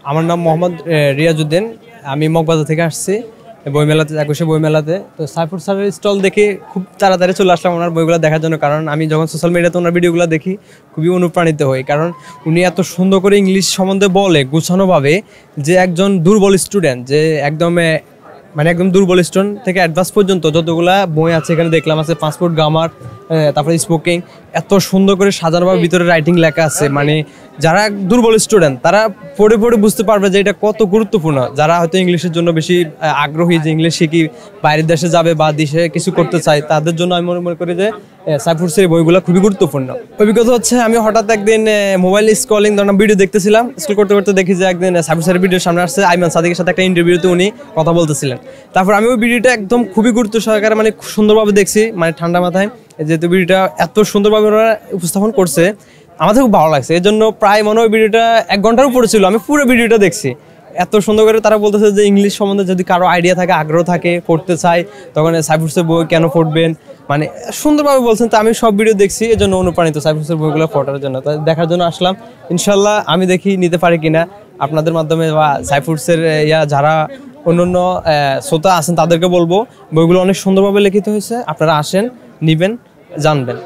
আমার নাম মোহাম্মদ রিয়াজউদ্দিন। আমি মগবাজার থেকে আসছি বইমেলাতে, 21শে বইমেলাতে। তো সাইফুর স্যারের স্টল দেখে খুব তাড়াতাড়ি চলে আসলাম ওনার বইগুলো দেখার জন্য, কারণ আমি যখন সোশ্যাল মিডিয়াতে ওনার ভিডিওগুলো দেখি খুবই অনুপ্রাণিত হই। কারণ উনি এত সুন্দর করে ইংলিশ সম্বন্ধে বলে গুছানোভাবে, যে একজন দুর্বল স্টুডেন্ট, যে একদম একদম দুর্বল স্টুডেন্ট থেকে অ্যাডভান্স পর্যন্ত যতগুলা বই আছে এখানে দেখলাম, আছে পাসপোর্ট, গ্রামার, তারপরে স্পোকিং, এত সুন্দর করে সাজানোভাবে ভিতরে রাইটিং লেখা আছে। যারা দুর্বল স্টুডেন্ট তারা পড়ে পড়ে বুঝতে পারবে যে এটা কত গুরুত্বপূর্ণ। যারা হয়তো ইংলিশের জন্য বেশি আগ্রহী, যে ইংলিশ শিখি বাইরের দেশে যাবে বা দেশে কিছু করতে চায়, তাদের জন্য আমি মনে করি যে সাইফুর স্যারের বইগুলো খুবই গুরুত্বপূর্ণ। অভিজ্ঞতা হচ্ছে, আমি হঠাৎ একদিন মোবাইল স্ক্রলিং ধরনের ভিডিও দেখতেছিলাম, স্ক্রল করতে করতে দেখি যে একদিন সাইফুর স্যারের ভিডিওর সামনে আসছে আইমান সাদিকের সাথে একটা ইন্টারভিউতে উনি কথা বলতেছিলেন। তারপর আমি ওই ভিডিওটা একদম খুবই গুরুত্ব সহকারে খুব সুন্দরভাবে দেখছি, ঠান্ডা মাথায়, যেহেতু ভিডিওটা এত সুন্দরভাবে ওরা উপস্থাপন করছে আমাদের খুব ভালো লাগছে। এই জন্য প্রায় মনে হয় ভিডিওটা 1 ঘন্টার উপরে ছিল, আমি পুরো ভিডিওটা দেখছি। এত সুন্দর করে তারা বলতেছে যে ইংলিশ সম্বন্ধে যদি কারো আইডিয়া থাকে, আগ্রহ থাকে, পড়তে চায়, তখন সাইফুর স্যারের বই কেন পড়বেন, সুন্দরভাবে বলছেন। তো আমি সব ভিডিও দেখছি, এই জন্য অনুপ্রাণিত সাইফুর স্যারের বইগুলো পড়ার জন্য, তাই দেখার জন্য আসলাম। ইনশাল্লাহ আমি দেখি নিতে পারি কিনা আপনাদের মাধ্যমে, বা সাইফুর স্যারের যারা অন্যান্য শ্রোতা আছেন তাদেরকে বলবো, বইগুলো অনেক সুন্দরভাবে লিখিত হয়েছে, আপনারা আসেন, নিবেন, জানবেন।